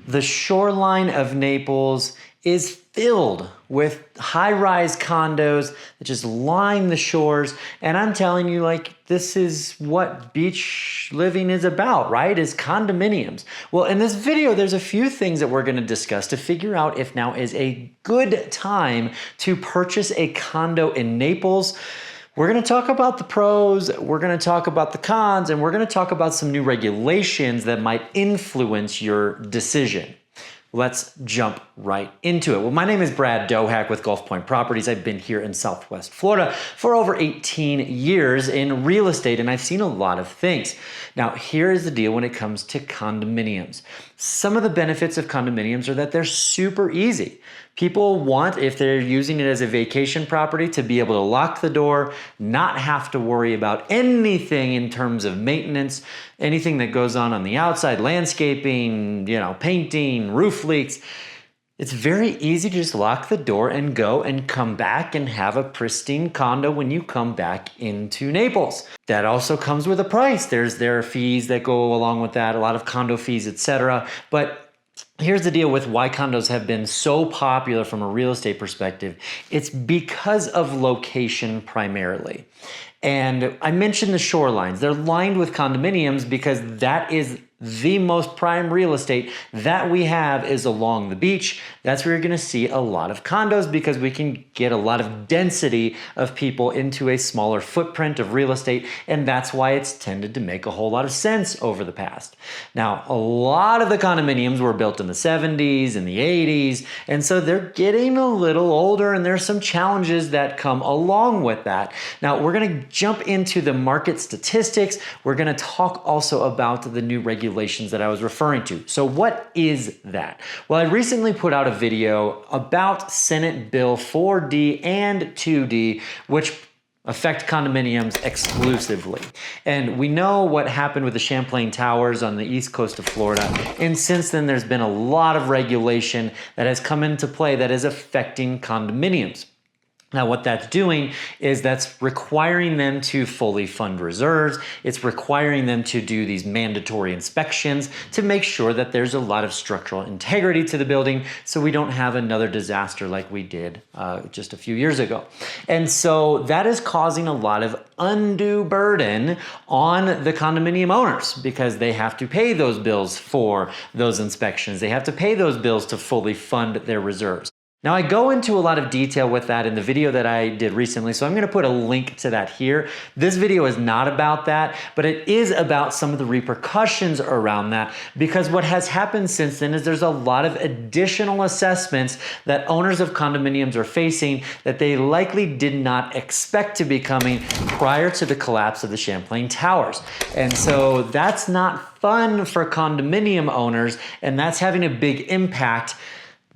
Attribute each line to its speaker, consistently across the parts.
Speaker 1: The shoreline of Naples is filled with high-rise condos that just line the shores. And I'm telling you, like, this is what beach living is about, right? Is condominiums. Well, in this video, there's a few things that we're going to discuss to figure out if now is a good time to purchase a condo in Naples. We're going to talk about the pros, we're going to talk about the cons, and we're going to talk about some new regulations that might influence your decision. Let's jump right into it. Well, my name is Brad Dohack with Gulf Point Properties. I've been here in Southwest Florida for over 18 years in real estate, and I've seen a lot of things. Now, here is the deal when it comes to condominiums. Some of the benefits of condominiums are that they're super easy. People want, if they're using it as a vacation property, to be able to lock the door, not have to worry about anything in terms of maintenance, anything that goes on the outside, landscaping, painting, roof leaks. It's very easy to just lock the door and go and come back and have a pristine condo when you come back into Naples. That also comes with a price. There are fees that go along with that, a lot of condo fees, etc. But here's the deal with why condos have been so popular from a real estate perspective. It's because of location primarily. And I mentioned the shorelines. They're lined with condominiums because that is the most prime real estate that we have is along the beach. That's where you're going to see a lot of condos because we can get a lot of density of people into a smaller footprint of real estate. And that's why it's tended to make a whole lot of sense over the past. Now, a lot of the condominiums were built in the 70s and the 80s. And so they're getting a little older and there's some challenges that come along with that. Now, we're going to jump into the market statistics. We're going to talk also about the new regulations that I was referring to. So what is that? Well, I recently put out a video about Senate Bill 4D and 2D, which affect condominiums exclusively. And we know what happened with the Champlain Towers on the east coast of Florida. And since then, there's been a lot of regulation that has come into play that is affecting condominiums. Now, what that's doing is that's requiring them to fully fund reserves. It's requiring them to do these mandatory inspections to make sure that there's a lot of structural integrity to the building so we don't have another disaster like we did just a few years ago. And so that is causing a lot of undue burden on the condominium owners because they have to pay those bills for those inspections. They have to pay those bills to fully fund their reserves. Now, I go into a lot of detail with that in the video that I did recently, so I'm going to put a link to that here. This video is not about that, but it is about some of the repercussions around that because what has happened since then is there's a lot of additional assessments that owners of condominiums are facing that they likely did not expect to be coming prior to the collapse of the Champlain Towers. And so that's not fun for condominium owners, and that's having a big impact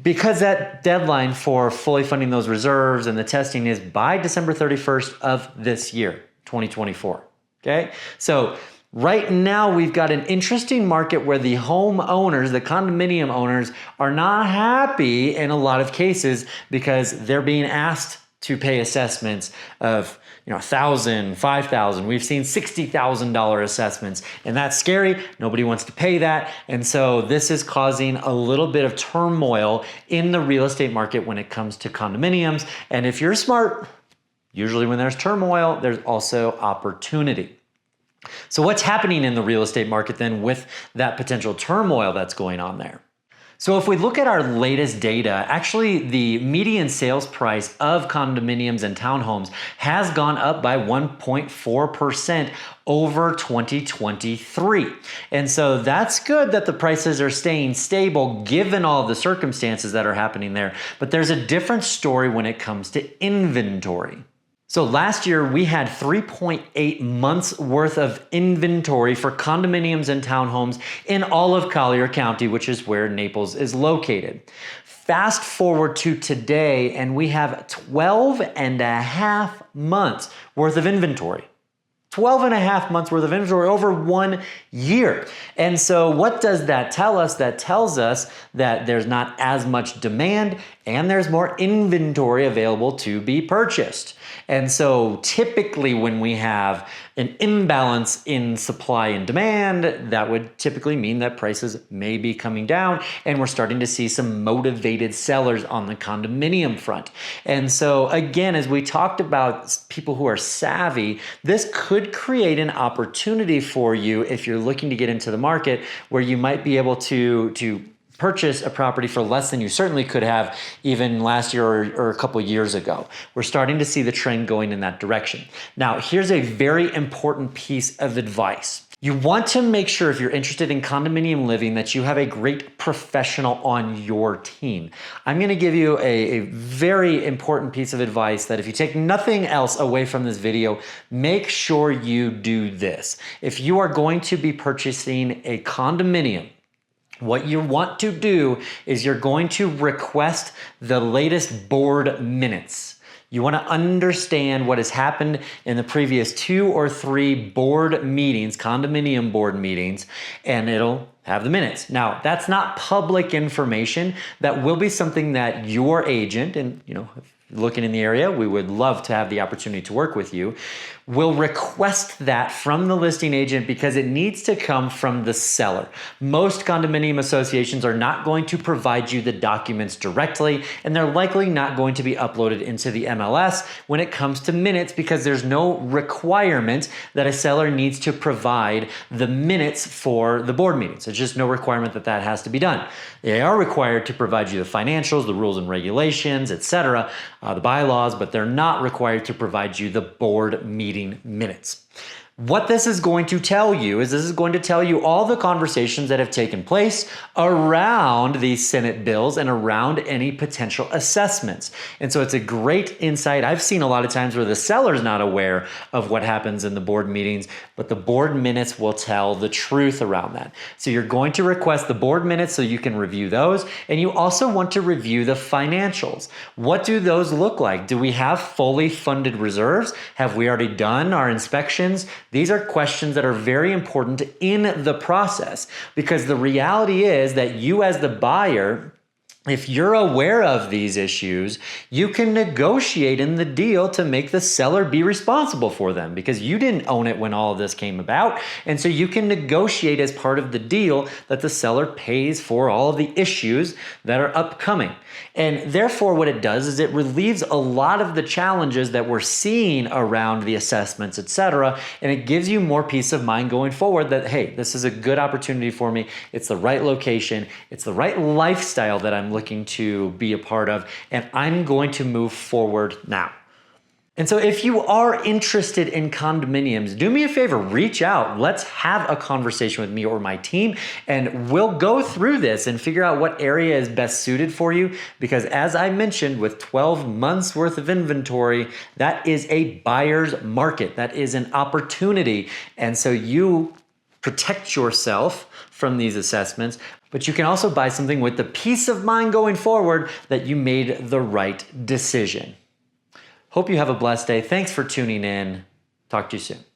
Speaker 1: because that deadline for fully funding those reserves and the testing is by December 31st of this year, 2024, okay? So right now we've got an interesting market where the home owners, the condominium owners are not happy in a lot of cases because they're being asked to pay assessments of $1,000, $5,000. We've seen $60,000 assessments, and that's scary. Nobody wants to pay that. And so this is causing a little bit of turmoil in the real estate market when it comes to condominiums. And if you're smart, usually when there's turmoil, there's also opportunity. So what's happening in the real estate market then with that potential turmoil that's going on there? So if we look at our latest data, actually the median sales price of condominiums and townhomes has gone up by 1.4% over 2023. And so that's good that the prices are staying stable given all the circumstances that are happening there. But there's a different story when it comes to inventory. So last year we had 3.8 months worth of inventory for condominiums and townhomes in all of Collier County, which is where Naples is located. Fast forward to today and we have 12 and a half months worth of inventory. 12 and a half months worth of inventory over 1 year. And so what does that tell us? That tells us that there's not as much demand and there's more inventory available to be purchased. And so typically when we have an imbalance in supply and demand, that would typically mean that prices may be coming down, and we're starting to see some motivated sellers on the condominium front. And so again, as we talked about people who are savvy, this could create an opportunity for you if you're looking to get into the market where you might be able to purchase a property for less than you certainly could have even last year or a couple years ago. We're starting to see the trend going in that direction. Now, here's a very important piece of advice. You want to make sure if you're interested in condominium living that you have a great professional on your team. I'm going to give you a very important piece of advice that if you take nothing else away from this video, make sure you do this. If you are going to be purchasing a condominium, what you want to do is you're going to request the latest board minutes. You want to understand what has happened in the previous 2 or 3 board meetings, condominium board meetings, and it'll have the minutes. Now, that's not public information. That will be something that your agent, and looking in the area, we would love to have the opportunity to work with you, will request that from the listing agent because it needs to come from the seller. Most condominium associations are not going to provide you the documents directly, and they're likely not going to be uploaded into the MLS when it comes to minutes because there's no requirement that a seller needs to provide the minutes for the board meetings. There's just no requirement that that has to be done. They are required to provide you the financials, the rules and regulations, etc., the bylaws, but they're not required to provide you the board meeting minutes. What this is going to tell you is this is going to tell you all the conversations that have taken place around these Senate bills and around any potential assessments. And so it's a great insight. I've seen a lot of times where the seller's not aware of what happens in the board meetings, but the board minutes will tell the truth around that. So you're going to request the board minutes so you can review those. And you also want to review the financials. What do those look like? Do we have fully funded reserves? Have we already done our inspections? These are questions that are very important in the process because the reality is that you as the buyer, if you're aware of these issues, you can negotiate in the deal to make the seller be responsible for them because you didn't own it when all of this came about. And so you can negotiate as part of the deal that the seller pays for all of the issues that are upcoming. And therefore, what it does is it relieves a lot of the challenges that we're seeing around the assessments, etc. And it gives you more peace of mind going forward that, hey, this is a good opportunity for me. It's the right location. It's the right lifestyle that I'm looking to be a part of. And I'm going to move forward now. And so if you are interested in condominiums, do me a favor, reach out. Let's have a conversation with me or my team, and we'll go through this and figure out what area is best suited for you. Because as I mentioned, with 12 months worth of inventory, that is a buyer's market. That is an opportunity. And so you protect yourself from these assessments, but you can also buy something with the peace of mind going forward that you made the right decision. Hope you have a blessed day. Thanks for tuning in. Talk to you soon.